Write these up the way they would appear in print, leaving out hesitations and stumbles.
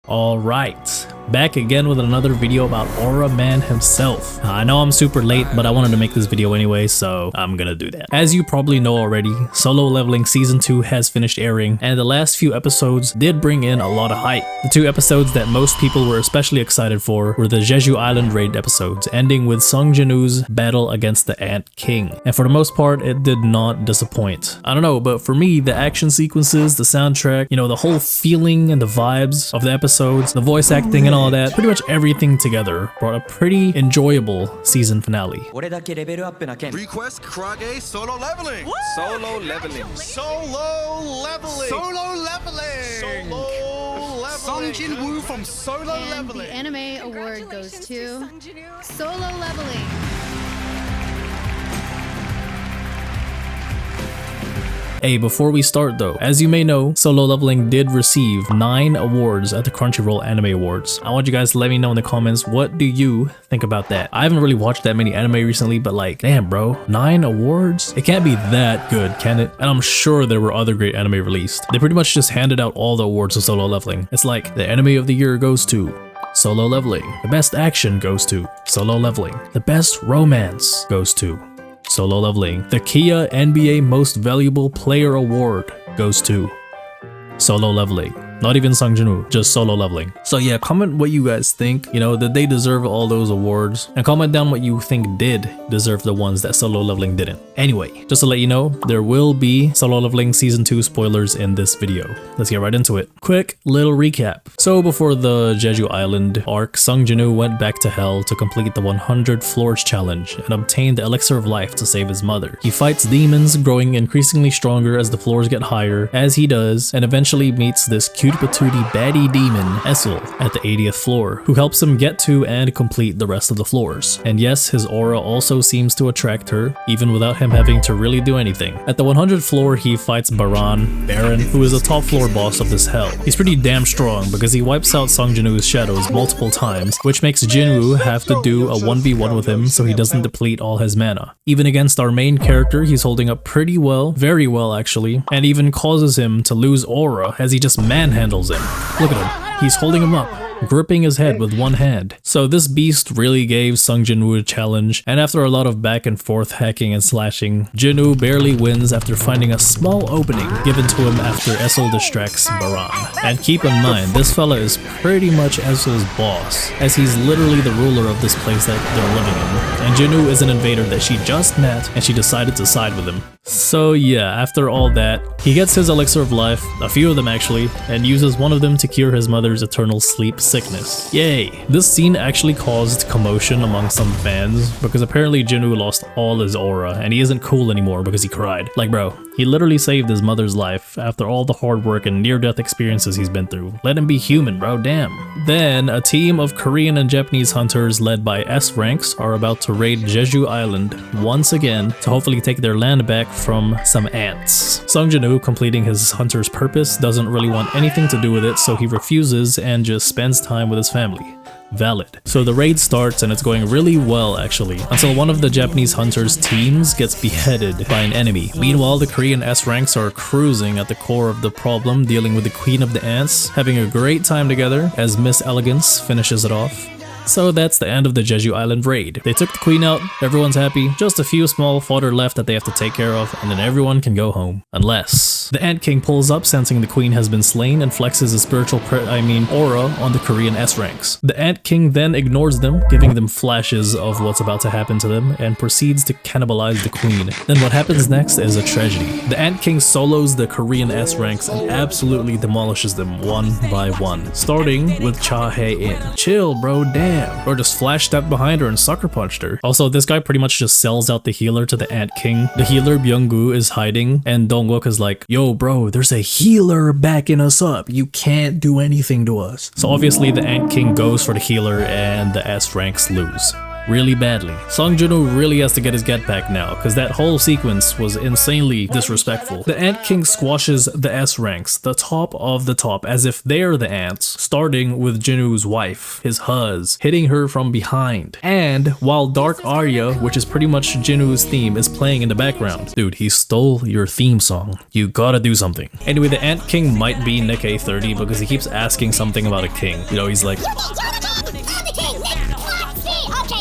Alright, back again with another video about Aura Man himself. I know I'm super late, but I wanted to make this video anyway, so I'm gonna do that. As you probably know already, Solo Leveling Season 2 has finished airing, and the last few episodes did bring in a lot of hype. The two episodes that most people were especially excited for were the Jeju Island raid episodes, ending with Sung Jin-woo's battle against the Ant King. And for the most part, it did not disappoint. I don't know, but for me, the action sequences, the soundtrack, you know, the whole feeling and the vibes of the episodes, the voice acting and all that, pretty much everything together brought a pretty enjoyable season finale. Request Krage solo leveling. Solo leveling. Solo leveling. Solo leveling. Solo leveling. Sung Jin-woo from Solo And Leveling. the anime award goes to Solo Leveling. Hey, before we start though, as you may know, Solo Leveling did receive 9 awards at the Crunchyroll Anime Awards. I want you guys to let me know in the comments, what do you think about that? I haven't really watched that many anime recently, but like, damn bro, 9 awards? It can't be that good, can it? And I'm sure there were other great anime released. They pretty much just handed out all the awards to Solo Leveling. It's like, the anime of the year goes to Solo Leveling. The best action goes to Solo Leveling. The best romance goes to Solo Leveling. The Kia NBA Most Valuable Player Award goes to Solo Leveling. Not even Sung Jin-woo, just Solo Leveling. So yeah, comment what you guys think. You know, did they deserve all those awards? And comment down what you think did deserve the ones that Solo Leveling didn't. Anyway, just to let you know, there will be Solo Leveling Season 2 spoilers in this video. Let's get right into it. Quick little recap. So before the Jeju Island arc, Sung Jin-woo went back to hell to complete the 100 floors challenge and obtain the elixir of life to save his mother. He fights demons, growing increasingly stronger as the floors get higher, as he does, and eventually meets this cute patootie baddie demon, Essel, at the 80th floor, who helps him get to and complete the rest of the floors. And yes, his aura also seems to attract her, even without him having to really do anything. At the 100th floor, he fights Baron, who is a top floor boss of this hell. He's pretty damn strong because he wipes out Sung Jin-woo's shadows multiple times, which makes Jin-woo have to do a 1v1 with him so he doesn't deplete all his mana. Even against our main character, he's holding up pretty well, very well actually, and even causes him to lose aura as he just manhandles him. Look at him. He's holding him up, gripping his head with one hand. So this beast really gave Sung Jin-woo a challenge, and after a lot of back and forth hacking and slashing, Jin-woo barely wins after finding a small opening given to him after Essel distracts Baron. And keep in mind, this fella is pretty much Essel's boss, as he's literally the ruler of this place that they're living in. And Jin-woo is an invader that she just met, and she decided to side with him. So yeah, after all that, he gets his elixir of life, a few of them actually, and uses one of them to cure his mother's eternal sleep sickness. Yay! This scene actually caused commotion among some fans because apparently Jin-woo lost all his aura and he isn't cool anymore because he cried. Like bro, he literally saved his mother's life after all the hard work and near-death experiences he's been through. Let him be human, bro, damn. Then, a team of Korean and Japanese hunters led by S ranks are about to raid Jeju Island once again to hopefully take their land back from some ants. Sung Jin-woo, completing his hunter's purpose, doesn't really want anything to do with it, so he refuses and just spends time with his family. Valid. So the raid starts and it's going really well actually, until one of the Japanese hunters' teams gets beheaded by an enemy. Meanwhile, the Korean S ranks are cruising at the core of the problem, dealing with the Queen of the Ants, having a great time together as Miss Elegance finishes it off. So that's the end of the Jeju Island raid. They took the queen out, everyone's happy, just a few small fodder left that they have to take care of, and then everyone can go home. Unless the Ant King pulls up sensing the queen has been slain and flexes his spiritual aura on the Korean S ranks. The Ant King then ignores them, giving them flashes of what's about to happen to them, and proceeds to cannibalize the queen. Then what happens next is a tragedy. The Ant King solos the Korean S ranks and absolutely demolishes them one by one, starting with Cha Hae-in. Chill bro, damn. Or just flash stepped behind her and sucker punched her. Also, this guy pretty much just sells out the healer to the Ant King. The healer Byung-gu is hiding, and Dong-wook is like, yo bro, there's a healer backing us up. You can't do anything to us. So obviously the Ant King goes for the healer and the S ranks lose. really badly. Sung Jin-woo really has to get his get back now, because that whole sequence was insanely disrespectful. The Ant King squashes the S ranks, the top of the top, as if they're the ants, starting with Jin-woo's wife, his huz, hitting her from behind. And while Dark Aria, which is pretty much Jin-woo's theme, is playing in the background. Dude, he stole your theme song. You gotta do something. Anyway, the Ant King might be Nikkei 30 because he keeps asking something about a king. You know, he's like...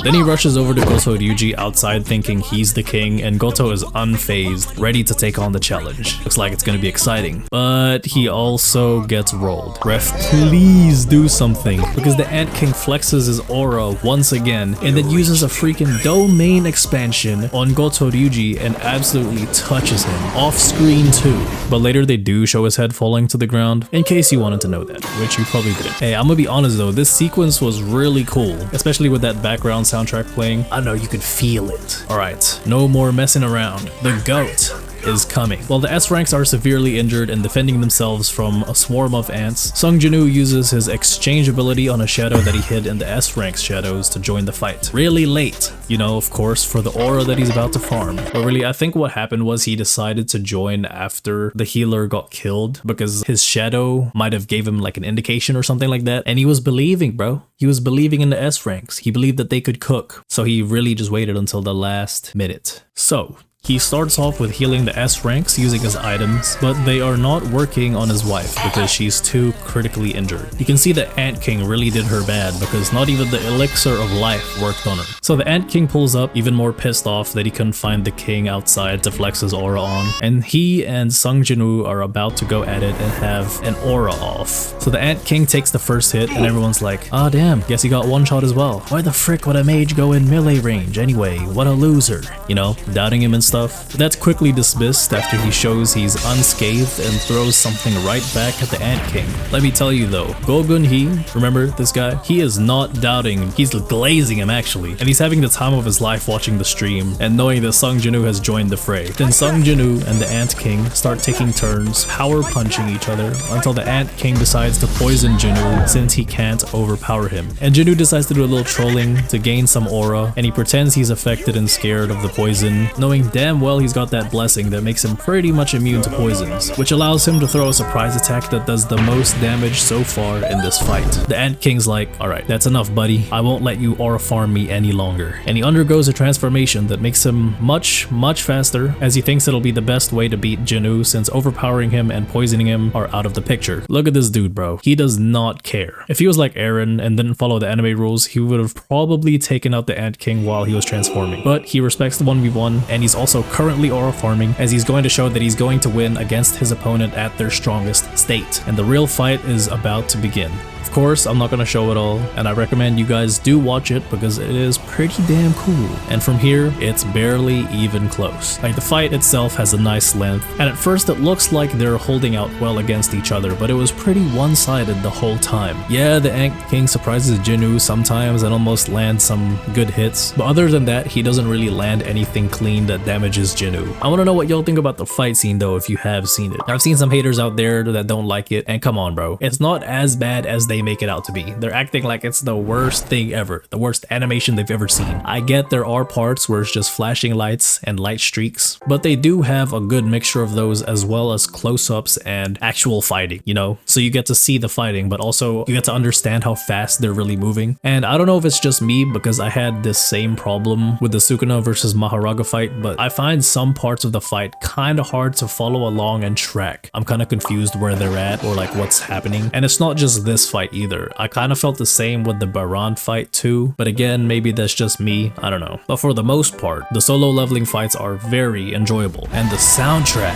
Then he rushes over to Goto Ryuji outside thinking he's the king, and Goto is unfazed, ready to take on the challenge. Looks like it's gonna be exciting. But he also gets rolled. Ref, please do something, because the Ant King flexes his aura once again and then uses a freaking domain expansion on Goto Ryuji and absolutely touches him off screen too. But later they do show his head falling to the ground, in case you wanted to know that, which you probably didn't. Hey, I'm gonna be honest though, this sequence was really cool, especially with that background soundtrack playing. I know you could feel it. Alright, no more messing around. The GOAT is coming. While the S ranks are severely injured and defending themselves from a swarm of ants, Sung Jin-woo uses his exchange ability on a shadow that he hid in the S ranks shadows to join the fight. Really late, you know, of course, for the aura that he's about to farm. But really, I think what happened was he decided to join after the healer got killed because his shadow might have gave him like an indication or something like that. And he was believing, bro. He was believing in the S ranks. He believed that they could cook. So he really just waited until the last minute. So he starts off with healing the S ranks using his items, but they are not working on his wife because she's too critically injured. You can see the Ant King really did her bad because not even the elixir of life worked on her. So the Ant King pulls up, even more pissed off that he couldn't find the king outside to flex his aura on, and he and Sung Jin-woo are about to go at it and have an aura off. So the Ant King takes the first hit and everyone's like, ah damn, guess he got one shot as well. Why the frick would a mage go in melee range anyway? What a loser. You know, doubting him and stuff. But that's quickly dismissed after he shows he's unscathed and throws something right back at the Ant King. Let me tell you though, Go-gun-hee, remember this guy? He is not doubting, he's glazing him actually, and he's having the time of his life watching the stream and knowing that Sung Jin-woo has joined the fray. Then Sung Jin-woo and the Ant King start taking turns power punching each other until the Ant King decides to poison Jin-woo since he can't overpower him. And Jin-woo decides to do a little trolling to gain some aura, and he pretends he's affected and scared of the poison, knowing damn well he's got that blessing that makes him pretty much immune to poisons, which allows him to throw a surprise attack that does the most damage so far in this fight. The Ant King's like, alright, that's enough buddy, I won't let you aura farm me any longer. And he undergoes a transformation that makes him much faster, as he thinks it'll be the best way to beat Jin-woo since overpowering him and poisoning him are out of the picture. Look at this dude, bro. He does not care. If he was like Eren and didn't follow the anime rules, he would have probably taken out the Ant King while he was transforming. But he respects the 1v1, and he's also currently aura farming, as he's going to show that he's going to win against his opponent at their strongest state. And the real fight is about to begin. Of course, I'm not going to show it all, and I recommend you guys do watch it because it is pretty damn cool. And from here, it's barely even close. Like, the fight itself has a nice length, and at first it looks like they're holding out well against each other, but it was pretty one-sided the whole time. Yeah, the Ant King surprises Jin-woo sometimes and almost lands some good hits, but other than that, he doesn't really land anything clean that damages Jin-woo. I want to know what y'all think about the fight scene though if you have seen it. I've seen some haters out there that don't like it, and come on bro, it's not as bad as they make it out to be. They're acting like it's the worst thing ever, the worst animation they've ever seen. I get there are parts where it's just flashing lights and light streaks, but they do have a good mixture of those as well as close-ups and actual fighting, you know? So you get to see the fighting, but also you get to understand how fast they're really moving. And I don't know if it's just me because I had this same problem with the Sukuna versus Maharaga fight, but I find some parts of the fight kind of hard to follow along and track. I'm kind of confused where they're at or like what's happening. And it's not just this fight either. I kind of felt the same with the BERU fight too, but again, maybe that's just me, I don't know. But for the most part, the solo leveling fights are very enjoyable. And the soundtrack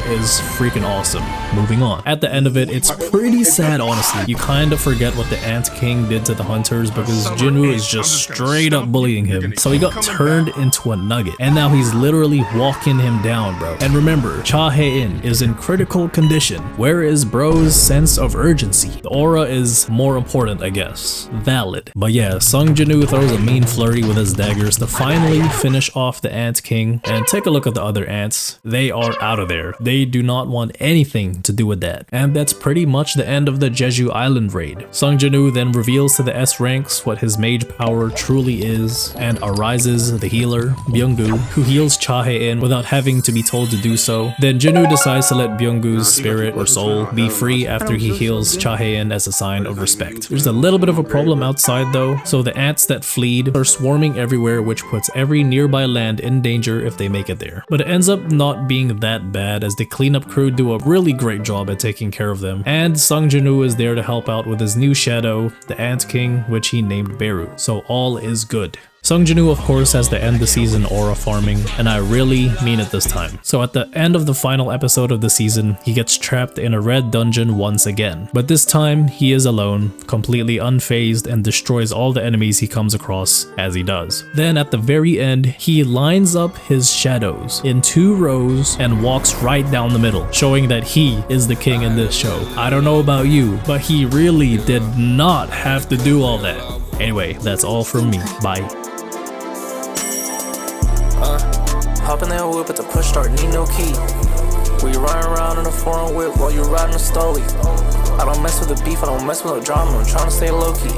is freaking awesome. Moving on. At the end of it, it's pretty sad honestly. You kind of forget what the Ant King did to the hunters because Jin-woo is just straight up bullying him. So he got turned into a nugget. And now he's literally walking him down, bro. And remember, Cha Hae-in is in critical condition. Where is bro's sense of urgency? The aura is more important, I guess. Valid. But yeah, Sung Jin-woo throws a mean flurry with his daggers to finally finish off the Ant King. And take a look at the other ants. They are out of there. They do not want anything to do with that. And that's pretty much the end of the Jeju Island raid. Sung Jin-woo then reveals to the S ranks what his mage power truly is, and arises the healer, Byung-gu, who heals Cha Hae-in without having to be told to do so. Then Jin-woo decides to let Byung-gu's spirit or soul be free after he heals Cha Hae-in as a sign of respect. There's a little bit of a problem outside though, so the ants that fleed are swarming everywhere, which puts every nearby land in danger if they make it there. But it ends up not being that bad as the cleanup crew do a really great job at taking care of them, and Sung Jin-woo is there to help out with his new shadow, the Ant King, which he named BERU. So all is good. Sung Jin-woo of course has to end the season aura farming, and I really mean it this time. So at the end of the final episode of the season, he gets trapped in a red dungeon once again. But this time, he is alone, completely unfazed, and destroys all the enemies he comes across as he does. Then at the very end, he lines up his shadows in 2 rows and walks right down the middle, showing that he is the king in this show. I don't know about you, but he really did not have to do all that. Anyway, that's all from me. Bye. Hop in that whip at the push start, need no key. We run around in a foreign whip while you riding a stolly. I don't mess with the beef, I don't mess with the drama, I'm trying to stay low key.